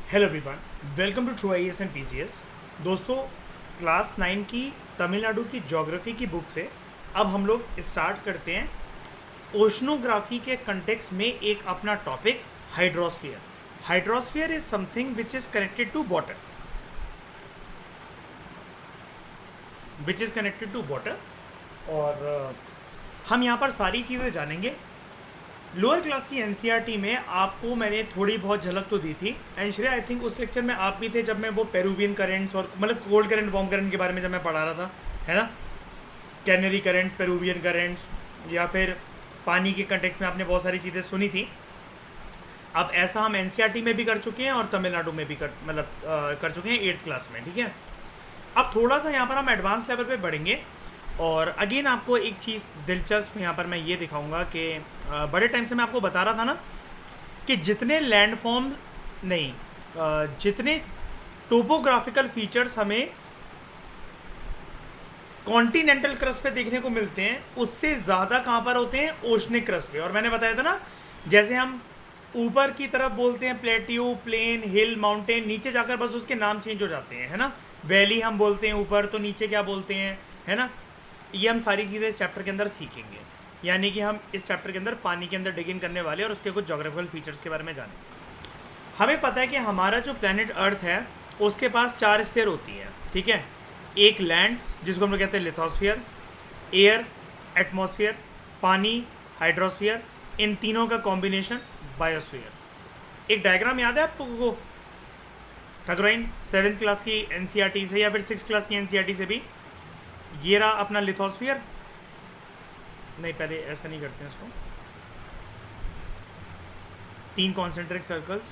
Hello everyone, welcome to true IAS and PCS. दोस्तों, class 9 की तमिलनाडु की ज्योग्राफी की बुक से अब हम लोग स्टार्ट करते हैं ओशनोग्राफी के कंटेक्स्ट में एक अपना topic hydrosphere. Hydrosphere is something which is connected to water, और हम यहाँ पर सारी चीज़ें जानेंगे। लोअर क्लास की एनसीईआरटी में आपको मैंने थोड़ी बहुत झलक तो दी थी, एंड श्रेया आई थिंक उस लेक्चर में आप भी थे जब मैं वो पेरुवियन करेंट्स और मतलब कोल्ड करंट वार्म करंट के बारे में जब मैं पढ़ा रहा था, है ना। कैनरी करंट्स, पेरुवियन करंट्स, या फिर पानी के कंटेक्स्ट में आपने बहुत सारी चीज़ें सुनी थी। अब ऐसा हम एनसीईआरटी में भी कर चुके हैं और तमिलनाडु में भी कर चुके हैं 8th क्लास में, ठीक है। अब थोड़ा सा यहाँ पर हम एडवांस लेवल पे बढ़ेंगे, और अगेन आपको एक चीज़ दिलचस्प यहाँ पर मैं ये दिखाऊंगा कि बड़े टाइम से मैं आपको बता रहा था ना कि जितने लैंडफॉर्म नहीं जितने टोपोग्राफिकल फीचर्स हमें कॉन्टिनेंटल क्रस्ट पे देखने को मिलते हैं, उससे ज़्यादा कहाँ पर होते हैं? ओशनिक क्रस्ट पे। और मैंने बताया था ना, जैसे हम ऊपर की तरफ बोलते हैं प्लेट्यू, प्लेन, हिल, माउंटेन, नीचे जाकर बस उसके नाम चेंज हो जाते हैं, है ना। वैली हम बोलते हैं ऊपर, तो नीचे क्या बोलते हैं, है ना। ये हम सारी चीज़ें इस चैप्टर के अंदर सीखेंगे, यानी कि हम इस चैप्टर के अंदर पानी के अंदर डिगिंग करने वाले और उसके कुछ जोग्राफिकल फीचर्स के बारे में जानेंगे। हमें पता है कि हमारा जो प्लैनेट अर्थ है उसके पास 4 स्फीयर होती है, ठीक है। एक लैंड जिसको हम लोग कहते हैं लिथोस्फीयर, एयर एटमॉस्फेयर, पानी हाइड्रोस्फीयर, इन तीनों का कॉम्बिनेशन बायोस्फीयर। एक डायग्राम याद है आपको ठकुराइन 7th क्लास की एनसीईआरटी से या फिर 6th क्लास की एनसीईआरटी से भी? ये रहा अपना लिथोस्फीयर। नहीं, पहले ऐसा नहीं करते हैं इसको। 3 कॉन्सेंट्रिक सर्कल्स,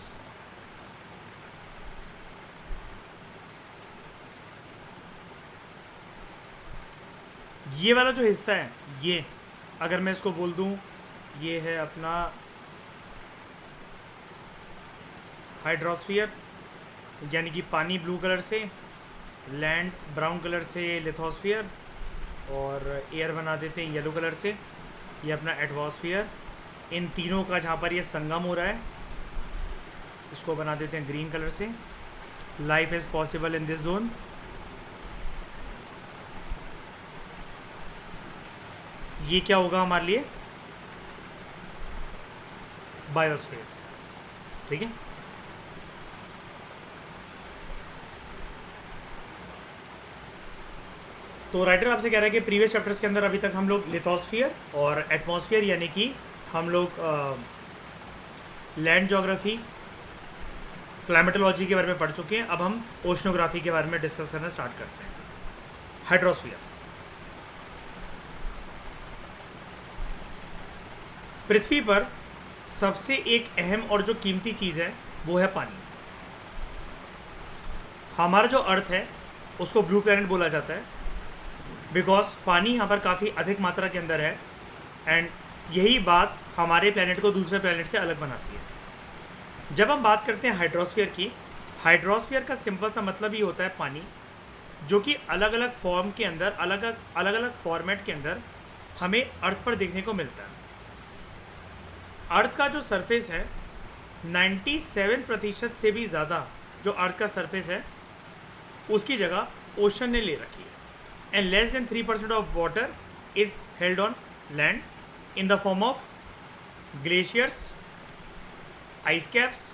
ये वाला जो हिस्सा है, ये अगर मैं इसको बोल दूं, ये है अपना हाइड्रोस्फीयर, यानी कि पानी ब्लू कलर से, लैंड ब्राउन कलर से लिथोस्फीयर, और एयर बना देते हैं येलो कलर से, ये अपना एटमॉस्फेयर। इन तीनों का जहाँ पर ये संगम हो रहा है इसको बना देते हैं ग्रीन कलर से। Life is possible in this zone. ये क्या होगा हमारे लिए? बायोस्फीयर, ठीक है। तो राइटर आपसे कह रहा है कि प्रीवियस चैप्टर्स के अंदर अभी तक हम लोग लिथोस्फीयर और एटमॉस्फेयर, यानी कि हम लोग लैंड ज्योग्राफी, क्लाइमेटोलॉजी के बारे में पढ़ चुके हैं। अब हम ओशनोग्राफी के बारे में डिस्कस करना स्टार्ट करते हैं। हाइड्रोस्फीयर, पृथ्वी पर सबसे एक अहम और जो कीमती चीज़ है वो है पानी। हमारा जो अर्थ है उसको ब्लू प्लैनेट बोला जाता है, बिकॉज पानी यहाँ पर काफ़ी अधिक मात्रा के अंदर है, एंड यही बात हमारे प्लैनेट को दूसरे प्लैनेट से अलग बनाती है। जब हम बात करते हैं हाइड्रोस्फीयर की, हाइड्रोस्फीयर का सिंपल सा मतलब ही होता है पानी, जो कि अलग अलग फॉर्म के अंदर, अलग अलग फॉर्मेट के अंदर हमें अर्थ पर देखने को मिलता है। अर्थ का जो सरफेस है 97% से भी ज़्यादा जो अर्थ का सरफेस है उसकी जगह ओशन ने ले रखी है, and less than 3% of water is held on land in the form of glaciers, ice caps,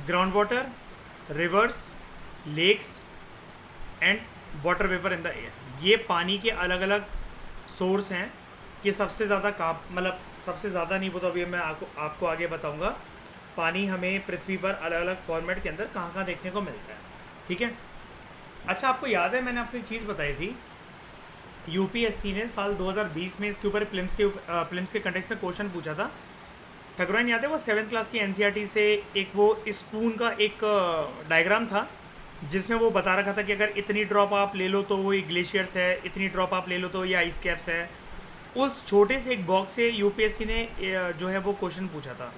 ground water, rivers, lakes and water vapour in the air. ये पानी के अलग अलग सोर्स हैं कि सबसे ज़्यादा मतलब सबसे ज़्यादा नहीं, वो तो अभी मैं आपको आगे बताऊंगा। पानी हमें पृथ्वी पर अलग अलग फॉर्मेट के अंदर कहाँ कहाँ देखने को मिलता है, ठीक है। अच्छा, आपको याद है मैंने आपको एक चीज़ बताई थी, यूपीएससी ने साल 2020 में इसके ऊपर प्लिम्स के कंटेक्स्ट में क्वेश्चन पूछा था। ठकुराइन याद है वो 7th क्लास की एनसीईआरटी से एक वो स्पून का एक डायग्राम था जिसमें वो बता रखा था कि अगर इतनी ड्रॉप आप ले लो तो वो ये ग्लेशियर्स है, इतनी ड्रॉप आप ले लो तो ये आइस कैप्स है। उस छोटे से एक बॉक्स से यूपीएससी ने जो है वो क्वेश्चन पूछा था,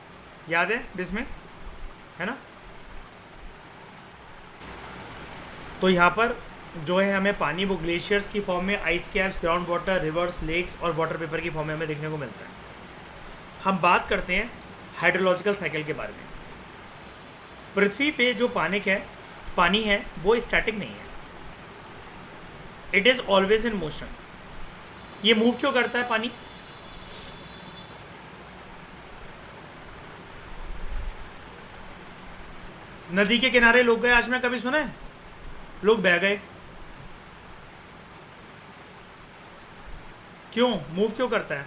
याद है जिसमें, है ना। तो यहाँ पर जो है हमें पानी वो ग्लेशियर्स की फॉर्म में, ice caps, ground water, rivers, lakes और वाटर पेपर की फॉर्म में हमें देखने को मिलता है। हम बात करते हैं हाइड्रोलॉजिकल साइकिल के बारे में। पृथ्वी पे जो पानी है वो स्टैटिक नहीं है, it is always in motion. ये मूव क्यों करता है पानी? नदी के किनारे लोग गए, आज मैं कभी सुना है लोग बह गए? क्यों मूव क्यों करता है?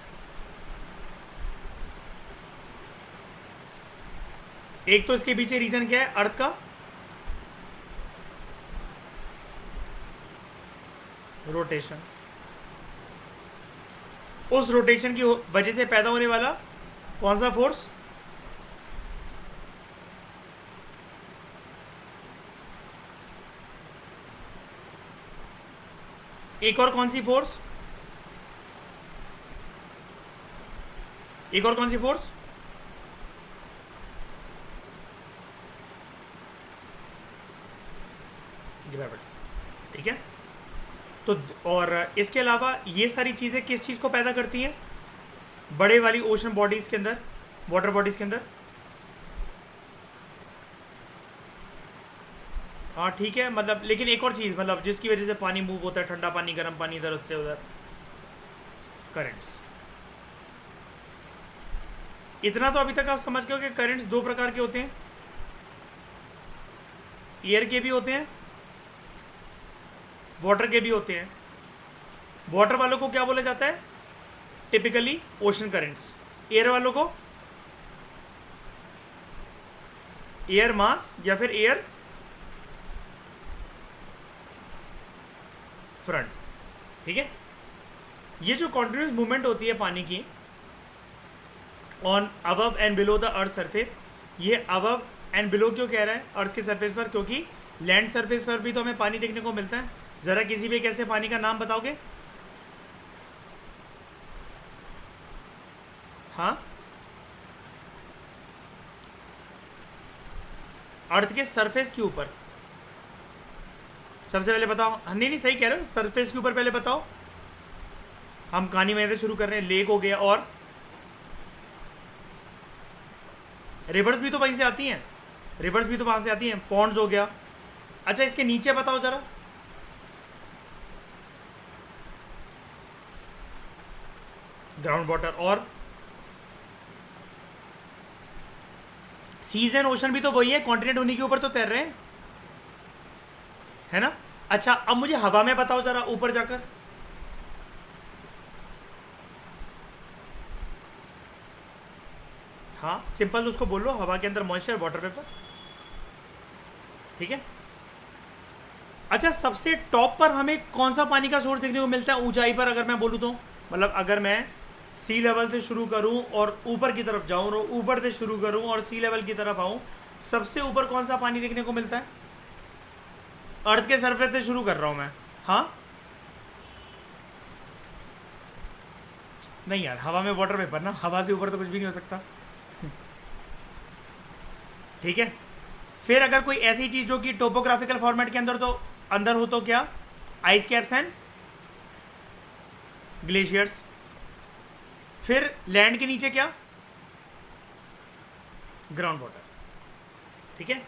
एक तो इसके पीछे रीजन क्या है, अर्थ का रोटेशन। उस रोटेशन की वजह से पैदा होने वाला कौन सा फोर्स? एक और कौन सी फोर्स? एक और कौन सी फोर्स? ग्रेविटी। ठीक है, तो और इसके अलावा ये सारी चीज़ें किस चीज़ को पैदा करती हैं? बड़े वाली ओशन बॉडीज़ के अंदर, वाटर बॉडीज़ के अंदर। हाँ ठीक है, मतलब लेकिन एक और चीज़, मतलब जिसकी वजह से पानी मूव होता है, ठंडा पानी, गर्म पानी, इधर से उधर, करंट्स। इतना तो अभी तक आप समझ गए हो कि करंट्स दो प्रकार के होते हैं, एयर के भी होते हैं, वाटर के भी होते हैं। वाटर वालों को क्या बोला जाता है? Typically ocean currents. एयर वालों को एयर मास या फिर एयर फ्रंट। ठीक है, ये जो कॉन्टिन्यूस मूवमेंट होती है पानी की on above and below the earth surface, ये अबव एंड बिलो क्यों कह रहा है अर्थ के सरफेस पर? क्योंकि लैंड सरफेस पर भी तो हमें पानी देखने को मिलता है। ज़रा किसी भी कैसे पानी का नाम बताओगे? हाँ, अर्थ के सरफेस के ऊपर सबसे पहले बताओ। नहीं सही कह रहे हो, सरफेस के ऊपर पहले बताओ। हम कहानी में से शुरू कर रहे हैं। लेक हो गया, और रिवर्स भी तो वहीं से आती हैं, रिवर्स भी तो वहां से आती हैं। पॉन्ड्स हो गया। अच्छा, इसके नीचे बताओ जरा। Ground water. और सीज एंड ओशन भी तो वही है, कॉन्टिनेंट उन्हीं के ऊपर तो तैर रहे हैं, है ना? अच्छा, अब मुझे हवा में बताओ जरा, ऊपर जाकर। हाँ सिंपल उसको बोल लो, हवा के अंदर मॉइस्चर, वाटर वेपर। ठीक है। अच्छा, सबसे टॉप पर हमें कौन सा पानी का सोर्स देखने को मिलता है ऊंचाई पर, अगर मैं बोलूँ तो? मतलब अगर मैं सी लेवल से शुरू करूं और ऊपर की तरफ जाऊं, और ऊपर से शुरू करूं और सी लेवल की तरफ आऊं, सबसे ऊपर कौन सा पानी देखने को मिलता है? अर्थ के सरफेस से शुरू कर रहा हूं मैं। हाँ नहीं यार, हवा में वाटर वेपर ना, हवा से ऊपर तो कुछ भी नहीं हो सकता। ठीक है, फिर अगर कोई ऐसी चीज जो कि टोपोग्राफिकल फॉर्मेट के अंदर तो अंदर हो, तो क्या? Ice caps and glaciers. फिर लैंड के नीचे क्या? Ground water. ठीक है,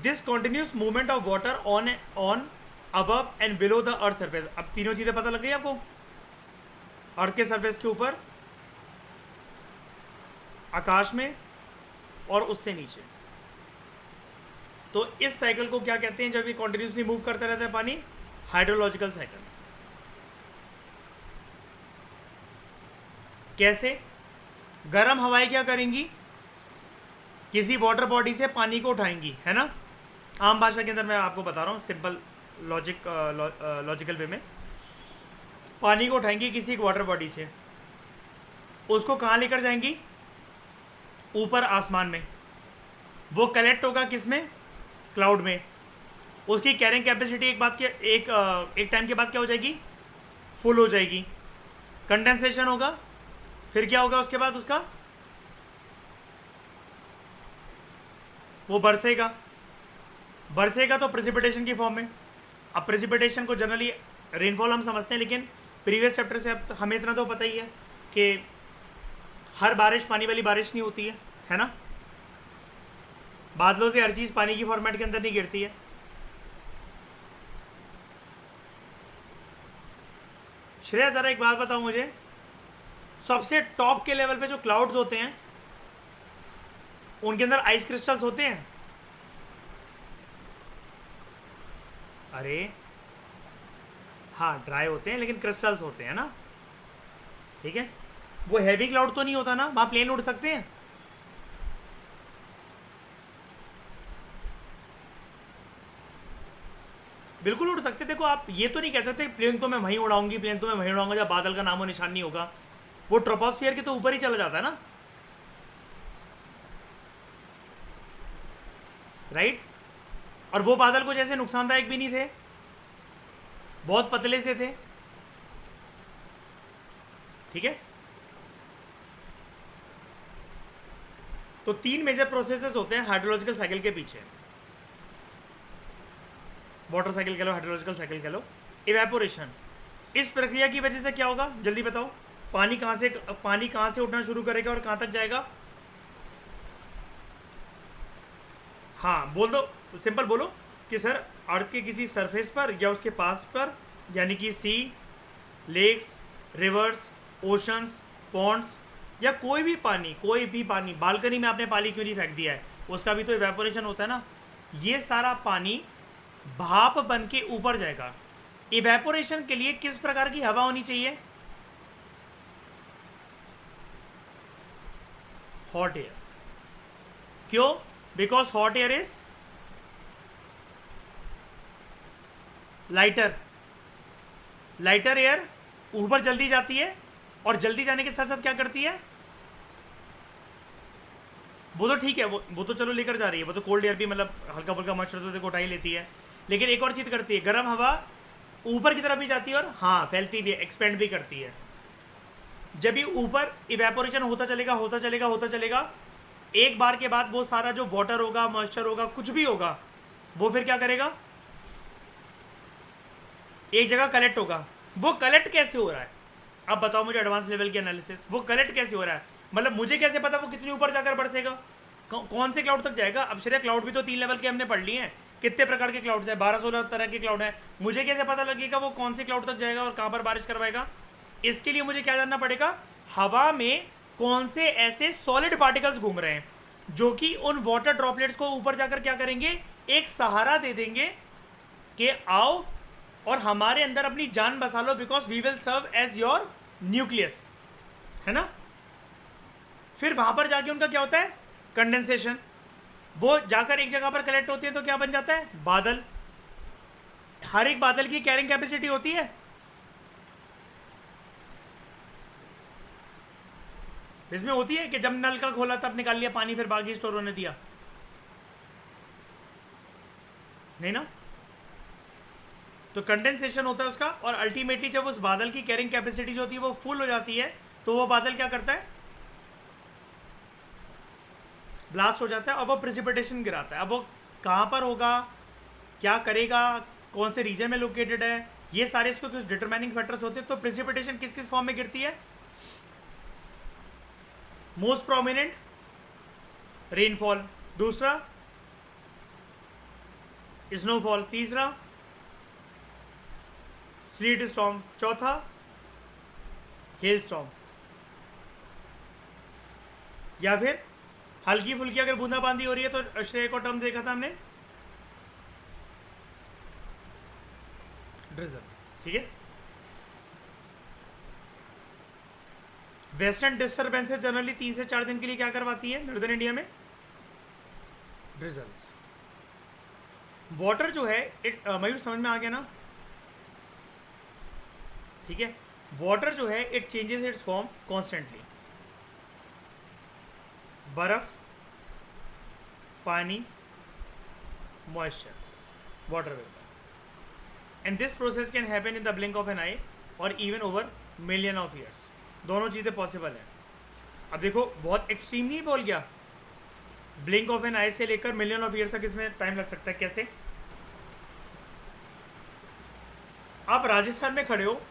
this continuous movement of water on above and below the earth surface. अब तीनों चीजें पता लग गई आपको? अर्थ के सरफेस के ऊपर, आकाश में, और उससे नीचे। तो इस साइकिल को क्या कहते हैं जब ये कॉन्टिन्यूसली मूव करता रहता है पानी? Hydrological cycle. कैसे? गर्म हवाएं क्या करेंगी? किसी वाटर बॉडी से पानी को उठाएंगी, है ना? आम भाषा के अंदर मैं आपको बता रहा हूँ, सिंपल लॉजिकल वे में। पानी को उठाएंगी किसी एक वाटर बॉडी से, उसको कहाँ लेकर जाएंगी? ऊपर आसमान में। वो कलेक्ट होगा किस में? क्लाउड में। उसकी कैरिंग कैपेसिटी एक टाइम के बाद क्या हो जाएगी? फुल हो जाएगी। कंडेंसेशन होगा, फिर क्या होगा उसके बाद? उसका वो बरसेगा तो प्रेसिपिटेशन की फॉर्म में। अब प्रेसिपिटेशन को जनरली रेनफॉल हम समझते हैं, लेकिन प्रीवियस चैप्टर से अब हमें इतना तो पता ही है कि हर बारिश पानी वाली बारिश नहीं होती है ना? बादलों से हर चीज़ पानी की फॉर्मेट के अंदर नहीं गिरती है। श्रेया ज़रा एक बात बताओ मुझे, सबसे टॉप के लेवल पे जो क्लाउड्स होते हैं उनके अंदर आइस क्रिस्टल्स होते हैं? अरे हाँ, ड्राई होते हैं लेकिन क्रिस्टल्स होते हैं ना, ठीक है। वो हैवी क्लाउड तो नहीं होता ना, वहाँ प्लेन उड़ सकते हैं? बिल्कुल उड़ सकते। देखो आप ये तो नहीं कह सकते प्लेन तो मैं वहीं उड़ाऊंगी, प्लेन तो मैं वहीं उड़ाऊंगा जब बादल का नामो निशान नहीं होगा। वो ट्रोपोस्फियर के तो ऊपर ही चला जाता है ना, राइट। और वो बादल कुछ ऐसे नुकसानदायक भी नहीं थे, बहुत पतले से थे, ठीक है। तो 3 मेजर प्रोसेसेस होते हैं हाइड्रोलॉजिकल साइकिल के पीछे, वाटर साइकिल कह लो, हाइड्रोलॉजिकल साइकिल कह लो। इवेपोरेशन, इस प्रक्रिया की वजह से क्या होगा जल्दी बताओ? पानी कहाँ से उठना शुरू करेगा और कहाँ तक जाएगा? हाँ बोल दो, सिंपल बोलो कि सर अर्थ के किसी सरफेस पर या उसके पास पर, यानी कि सी, लेक्स, रिवर्स, ओशंस, पॉन्ड्स या कोई भी पानी, बालकनी में आपने पानी क्यों नहीं फेंक दिया है, उसका भी तो इवेपोरेशन होता है ना। ये सारा पानी भाप बन के ऊपर जाएगा। इवेपोरेशन के लिए किस प्रकार की हवा होनी चाहिए? Hot air. क्यों? Because hot air is lighter air ऊपर जल्दी जाती है, और जल्दी जाने के साथ साथ क्या करती है? वो तो ठीक है, वो तो चलो लेकर जा रही है, वो तो कोल्ड एयर भी मतलब हल्का फुल्का मॉइस्चर तो उठा ही लेती है, लेकिन एक और चीज़ करती है, गर्म हवा ऊपर की तरफ भी जाती है और हाँ फैलती भी है, एक्सपेंड भी करती है। जब ये ऊपर इवेपोरेशन होता चलेगा, एक बार के बाद वो सारा जो वाटर होगा, मॉइस्चर होगा, कुछ भी होगा, वो फिर क्या करेगा? एक जगह कलेक्ट होगा। वो कलेक्ट कैसे हो रहा है? अब बताओ मुझे एडवांस लेवल की एनालिसिस, वो कलेक्ट कैसे हो रहा है? मतलब मुझे कैसे पता वो कितनी ऊपर जाकर बरसेगा, कौन से क्लाउड तक जाएगा? अब श्रेय क्लाउड भी तो 3 लेवल के हमने पढ़ लिए हैं, कितने प्रकार के क्लाउड्स हैं, 12-16 तरह के क्लाउड हैं। मुझे कैसे पता लगेगा वो कौन से क्लाउड तक जाएगा और कहाँ पर बारिश करवाएगा? इसके लिए मुझे क्या जानना पड़ेगा? हवा में कौन से ऐसे सॉलिड पार्टिकल्स घूम रहे हैं जो कि उन वाटर ड्रॉपलेट्स को ऊपर जाकर क्या करेंगे? एक सहारा दे देंगे कि आओ और हमारे अंदर अपनी जान बसा लो, because we will serve as your nucleus, है ना। फिर वहां पर जाके उनका क्या होता है? कंडेंसेशन। वो जाकर एक जगह पर कलेक्ट होती है तो क्या बन जाता है? बादल। हर एक बादल की कैरिंग कैपेसिटी होती है। इसमें होती है कि जब नल का खोला तब निकाल लिया पानी, फिर बाकी स्टोर होने दिया, नहीं ना। तो कंडेंसेशन होता है उसका, और अल्टीमेटली जब उस बादल की कैरिंग कैपेसिटी जो होती है वो फुल हो जाती है, तो वो बादल क्या करता है? ब्लास्ट हो जाता है और वो प्रेसिपिटेशन गिराता है। अब वो कहाँ पर होगा, क्या करेगा, कौन से रीजन में लोकेटेड है, ये सारे इसको कुछ डिटरमाइनिंग फैक्टर्स होते हैं। तो प्रेसिपिटेशन किस किस फॉर्म में गिरती है? मोस्ट प्रोमिनेंट रेनफॉल, दूसरा स्नोफॉल, तीसरा स्लीट स्टॉर्म, चौथा हेल स्टॉर्म, या फिर हल्की फुल्की अगर बूंदाबांदी हो रही है तो श्रेय को टर्म देखा था हमने, ड्रिजल, ठीक है। वेस्टर्न डिस्टर्बेंसेस जनरली 3 से 4 दिन के लिए क्या करवाती है नॉर्दर्न इंडिया में? ड्रिजल्स। वाटर जो है मयूर समझ में आ गया ना, ठीक है। वाटर जो है it changes its form constantly. बर्फ, पानी, moisture, water vapour, and this process can happen in the blink of an eye और even over million of years. दोनों चीज़ें पॉसिबल है। अब देखो बहुत एक्सट्रीम नहीं बोल गया, ब्लिंक ऑफ एन आई से लेकर मिलियन ऑफ ईयर तक इसमें टाइम लग सकता है। कैसे? आप राजस्थान में खड़े हो,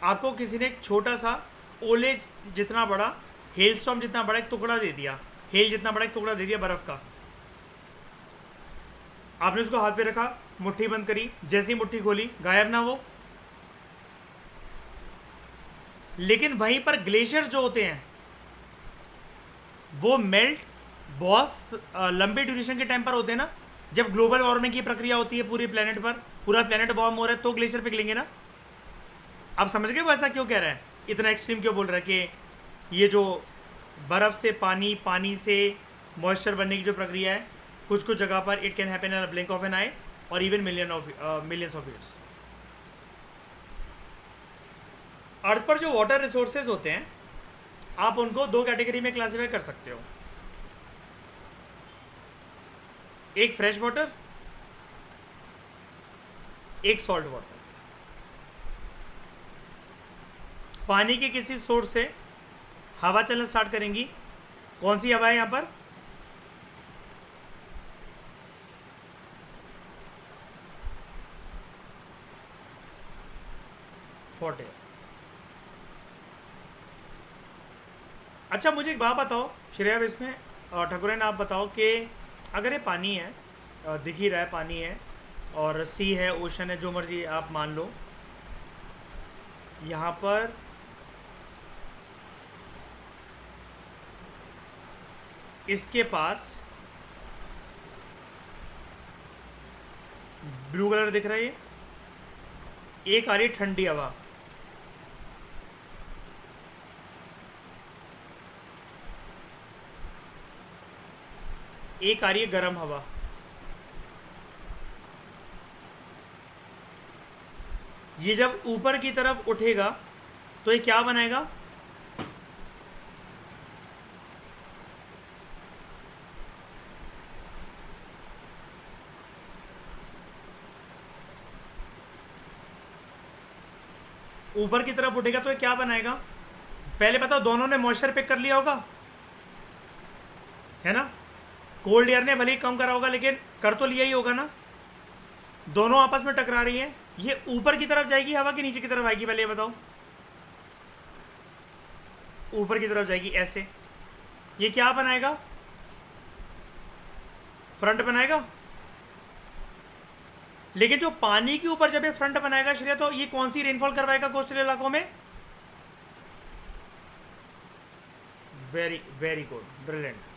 आपको किसी ने एक छोटा सा ओले जितना बड़ा, हेल स्टॉर्म जितना बड़ा एक टुकड़ा दे दिया, हेल जितना बड़ा एक टुकड़ा दे दिया बर्फ का, आपने उसको हाथ पे रखा, मुट्ठी बंद करी, जैसी मुट्ठी खोली गायब ना वो। लेकिन वहीं पर ग्लेशियर्स जो होते हैं वो मेल्ट बहुत लंबे ड्यूरेशन के टाइम पर होते हैं ना। जब ग्लोबल वार्मिंग की प्रक्रिया होती है पूरी प्लेनेट पर, पूरा प्लेनेट वार्म हो रहा है तो ग्लेशियर पिघलेंगे ना। आप समझ गए वो ऐसा क्यों कह रहा है, इतना एक्सट्रीम क्यों बोल रहा है कि ये जो बर्फ़ से पानी, पानी से मॉइस्चर बनने की जो प्रक्रिया है, कुछ कुछ जगह पर it can happen in a blink of an eye और even millions of years. Earth पर जो वाटर रिसोर्सेज होते हैं आप उनको दो कैटेगरी में क्लासीफाई कर सकते हो, एक फ्रेश वाटर, एक सॉल्ट वाटर। पानी के किसी सोर्स से हवा चलना स्टार्ट करेंगी। कौन सी हवा है यहाँ पर? Hot air. अच्छा मुझे एक बात बताओ श्रेया, इसमें ठाकुरन आप बताओ कि अगर ये पानी है, दिख ही रहा है पानी है और सी है, ओशन है, जो मर्जी आप मान लो, यहाँ पर इसके पास ब्लू कलर दिख रहा है, एक आ रही है ठंडी हवा, एक आ रही है गर्म हवा। ये जब ऊपर की तरफ उठेगा तो ये क्या बनाएगा? ऊपर की तरफ उठेगा तो ये क्या बनाएगा? पहले बताओ, दोनों ने मॉइस्चर पिक कर लिया होगा, है ना? कोल्ड एयर ने भले ही कम करा होगा लेकिन कर तो लिया ही होगा ना। दोनों आपस में टकरा रही हैं। ये ऊपर की तरफ जाएगी हवा कि नीचे की तरफ आएगी? पहले ये बताओ। ऊपर की तरफ जाएगी ऐसे। ये क्या बनाएगा? फ्रंट बनाएगा। लेकिन जो पानी के ऊपर जब ये फ्रंट बनाएगा श्रेया, तो ये कौन सी रेनफॉल करवाएगा कोस्टल इलाकों में? Very very good, brilliant.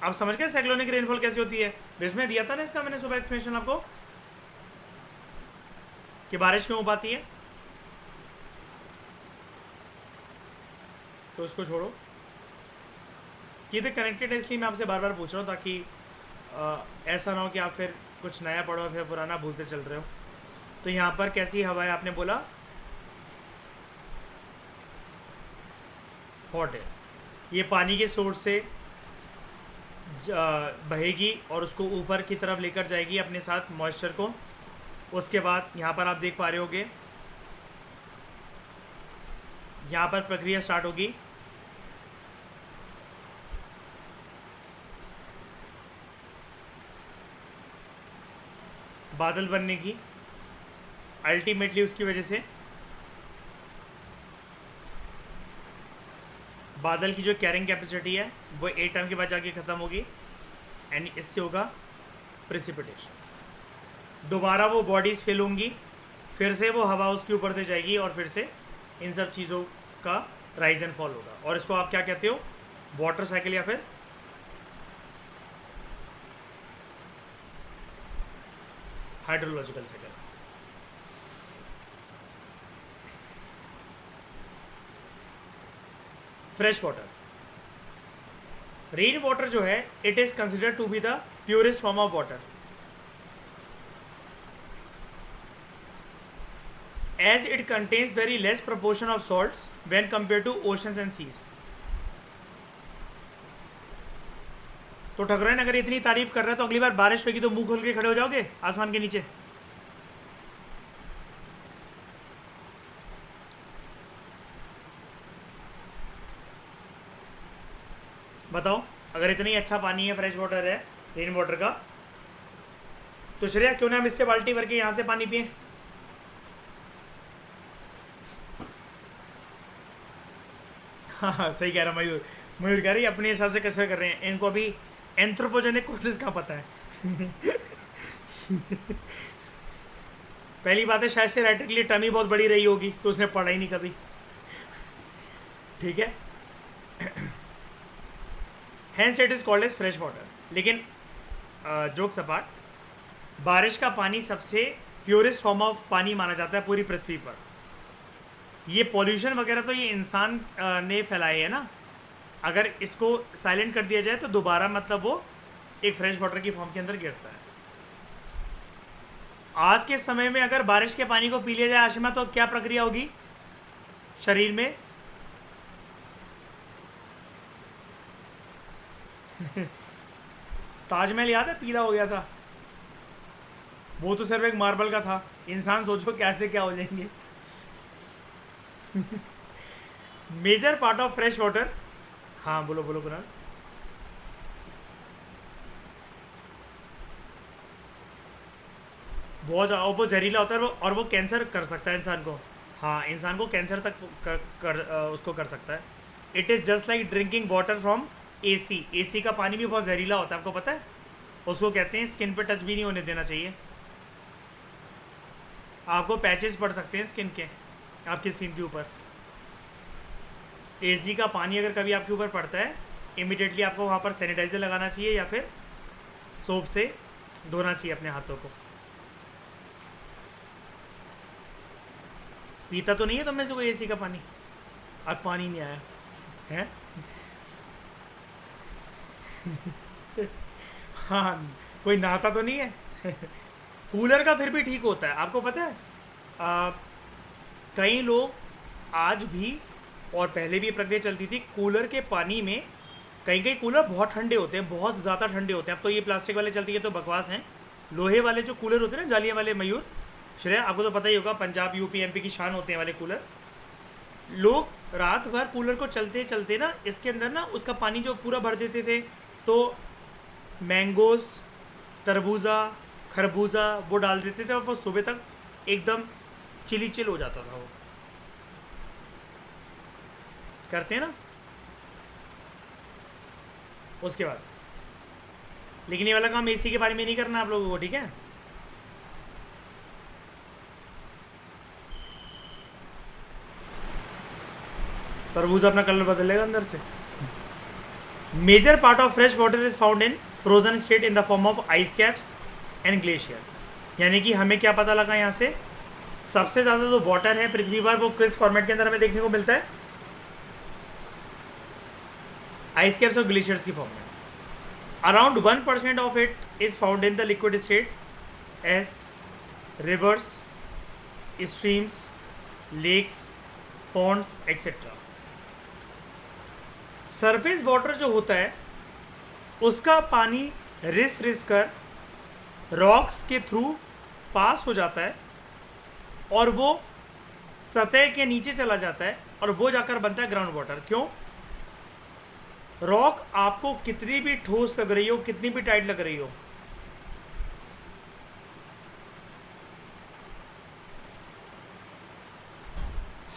आप समझ गए साइक्लोनिक रेनफॉल कैसी होती है? इसमें दिया था ना इसका मैंने सुबह एक्सप्लेनेशन आपको, कि बारिश क्यों हो पाती है। तो उसको छोड़ो, ये तो कनेक्टेड है इसलिए मैं आपसे बार बार पूछ रहा हूँ, ताकि ऐसा ना हो कि आप फिर कुछ नया पढ़ो फिर पुराना भूलते चल रहे हो। तो यहाँ पर कैसी हवा है आपने बोला? हॉट है। ये पानी के सोर्स से बहेगी और उसको ऊपर की तरफ लेकर जाएगी अपने साथ मॉइस्चर को। उसके बाद यहाँ पर आप देख पा रहे होगे, यहाँ पर प्रक्रिया स्टार्ट होगी। बादल बनने की, अल्टीमेटली उसकी वजह से बादल की जो कैरिंग कैपेसिटी है वो 8 टाइम के बाद जाके ख़त्म होगी एंड इससे होगा प्रेसिपिटेशन। दोबारा वो बॉडीज़ फिल होंगी, फिर से वो हवा उसके ऊपर से जाएगी और फिर से इन सब चीज़ों का राइज एंड फॉल होगा। और इसको आप क्या कहते हो? वाटर साइकिल या फिर hydrological cycle. Fresh water, rain water जो है it is considered to be the purest form of water, as it contains very less proportion of salts when compared to oceans and seas। तो ठकुरैन अगर इतनी तारीफ कर रहा है तो अगली बार बारिश होगी तो मुंह खोल के खड़े हो जाओगे आसमान के नीचे? बताओ, अगर इतना ही अच्छा पानी है, फ्रेश वाटर है रेन वाटर का, तो श्रेया क्यों ना हम इससे बाल्टी भर के यहाँ से पानी पिए? हाँ हाँ सही कह रहा मयूर। मयूर कह रही अपने हिसाब से कैसे कर रहे हैं, इनको अभी एंथ्रोपोजेनिक कॉजेज का पता है। पहली बात है, शायद से राइटर के लिए टर्म ही बहुत बड़ी रही होगी तो उसने पढ़ा ही नहीं कभी। ठीक है, hence it is called as fresh water. लेकिन जोक्स अपार्ट, बारिश का पानी सबसे प्योरेस्ट फॉर्म ऑफ पानी माना जाता है पूरी पृथ्वी पर। ये पॉल्यूशन वगैरह तो ये इंसान ने फैलाए है ना, अगर इसको साइलेंट कर दिया जाए तो दोबारा मतलब वो एक फ्रेश वाटर की फॉर्म के अंदर गिरता है। आज के समय में अगर बारिश के पानी को पी लिया जाए आशिमा, तो क्या प्रक्रिया होगी शरीर में? ताजमहल याद है, पीला हो गया था। वो तो सिर्फ एक मार्बल का था, इंसान सोचो कैसे क्या हो जाएंगे। Major part of fresh water, हाँ बोलो बोलो कुणाल। बहुत ज़्यादा, और वो जहरीला होता है और वो कैंसर कर सकता है इंसान को। हाँ, इंसान को कैंसर तक उसको कर सकता है। It is just like drinking water from AC. AC का पानी भी बहुत जहरीला होता है, आपको पता है? उसको कहते हैं स्किन पे टच भी नहीं होने देना चाहिए। आपको पैचेस पड़ सकते हैं स्किन के, आपकी स्किन के ऊपर। एसी का पानी अगर कभी आपके ऊपर पड़ता है, इमिडिएटली आपको वहाँ पर सैनिटाइज़र लगाना चाहिए या फिर सोप से धोना चाहिए अपने हाथों को। पीता तो नहीं है तुम में से कोई एसी का पानी? अब पानी नहीं आया है? हाँ, कोई नहाता तो नहीं है? कूलर का फिर भी ठीक होता है, आपको पता है? कई लोग आज भी, और पहले भी ये प्रक्रिया चलती थी, कूलर के पानी में, कई कई कूलर बहुत ठंडे होते हैं, बहुत ज़्यादा ठंडे होते हैं। अब तो ये प्लास्टिक वाले चलती है तो बकवास हैं। लोहे वाले जो कूलर होते हैं ना, जालियाँ वाले, मयूर श्रेया आपको तो पता ही होगा, पंजाब यूपी एमपी की शान होते हैं वाले कूलर। लोग रात भर कूलर को चलते चलते ना, इसके अंदर ना उसका पानी जो पूरा भर देते थे, तो मैंगोस, तरबूजा, खरबूजा वो डाल देते थे और वो सुबह तक एकदम चिली चिल हो जाता था। वो करते हैं ना उसके बाद। लेकिन ये वाला काम एसी के बारे में नहीं करना आप लोगों को, ठीक है? तरबूज अपना कलर बदलेगा अंदर से। Major part of fresh water is found in frozen state in the form of ice caps and glacier. यानी कि हमें क्या पता लगा यहाँ से, सबसे ज़्यादा जो वाटर है पृथ्वी पर वो किस फॉर्मेट के अंदर हमें देखने को मिलता है? आइस कैप्स और ग्लेशियर्स की फॉर्म में। Around 1% of it is found in the liquid state as rivers, streams, lakes, ponds etcetera. Surface water जो होता है उसका पानी रिस कर रॉक्स के थ्रू पास हो जाता है और वो सतह के नीचे चला जाता है और वो जाकर बनता है ग्राउंड वाटर। क्यों? रॉक आपको कितनी भी ठोस लग रही हो, कितनी भी टाइट लग रही हो,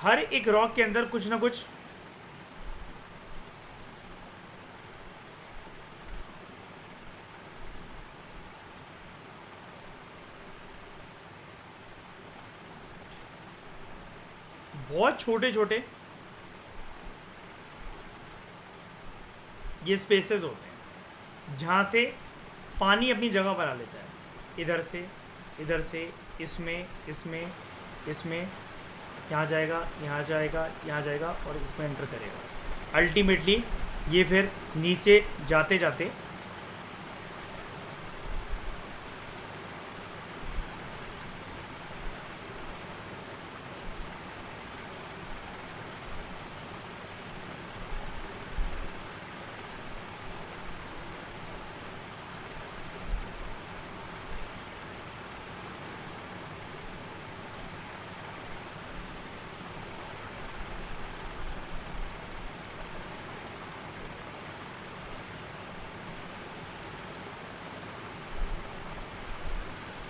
हर एक रॉक के अंदर कुछ ना कुछ बहुत छोटे छोटे ये स्पेसेस होते हैं जहाँ से पानी अपनी जगह बना लेता है। इधर से इसमें इसमें इसमें, यहाँ जाएगा, यहाँ जाएगा, यहाँ जाएगा और इसमें एंटर करेगा। अल्टीमेटली ये फिर नीचे जाते जाते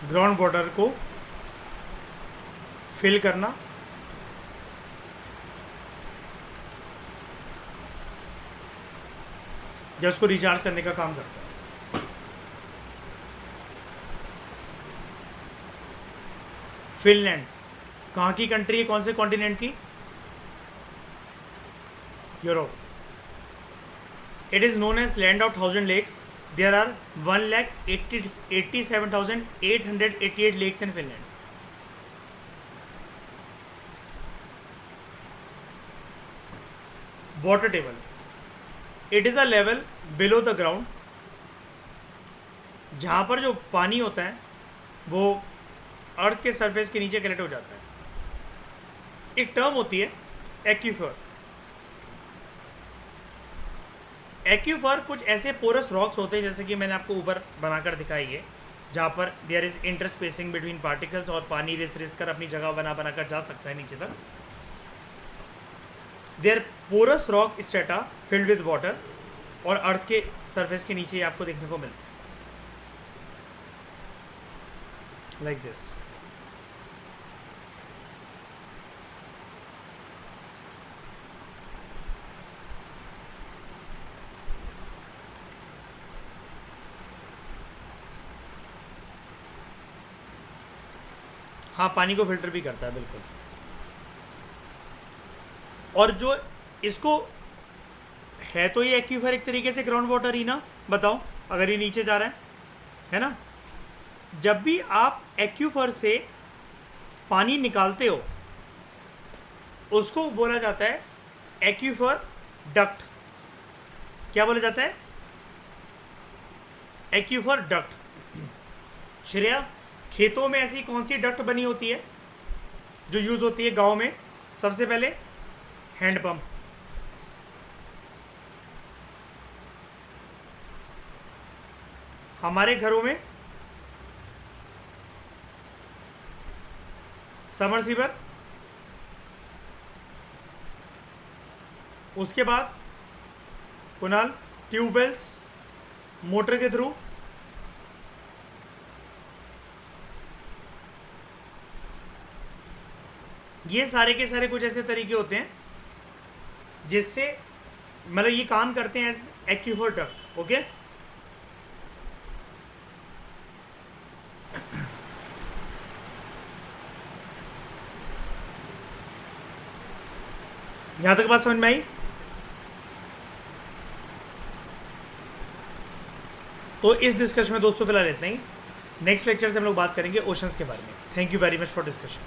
ग्राउंड वाटर को फिल करना, जब उसको रिचार्ज करने का काम करता है। फिनलैंड कहाँ की कंट्री है, कौन से कॉन्टिनेंट की? Europe. It is known as land of 1000 lakes. There are 1,87,888 lakes in Finland. Water table. It is a level below the ground. जहाँ पर जो पानी होता है वो अर्थ के सरफेस के नीचे कलेक्ट हो जाता है. एक टर्म होती है एक्यूफर. एक्यूफर कुछ ऐसे पोरस रॉक्स होते हैं, जैसे कि मैंने आपको ऊपर बनाकर दिखाई है, जहाँ पर देयर इज इंटरस्पेसिंग बिटवीन पार्टिकल्स और पानी रिस रिस कर अपनी जगह बनाकर जा सकता है नीचे तक. There porous rock strata filled with water, और अर्थ के सरफेस के नीचे आपको देखने को मिलता है लाइक दिस. हाँ, पानी को फिल्टर भी करता है बिल्कुल. और जो इसको है, तो ये एक्यूफर एक तरीके से ग्राउंड वाटर ही ना, बताओ, अगर ये नीचे जा रहा है ना. जब भी आप एक्यूफर से पानी निकालते हो उसको बोला जाता है एक्यूफर डक्ट. क्या बोला जाता है? Aquifer duct. श्रेया, खेतों में ऐसी कौन सी डक्ट बनी होती है जो यूज होती है गांव में? सबसे पहले हैंडपंप. हमारे घरों में समरसीवर. उसके बाद कुणाल, ट्यूबवेल्स, मोटर के थ्रू. ये सारे के सारे कुछ ऐसे तरीके होते हैं जिससे मतलब ये काम करते हैं एज एक्यूफर डक्ट. ओके, यहां तक बात समझ में आई? तो इस डिस्कशन में दोस्तों फिलहाल इतना ही. नेक्स्ट लेक्चर से हम लोग बात करेंगे ओशंस के बारे में. Thank you very much for discussion.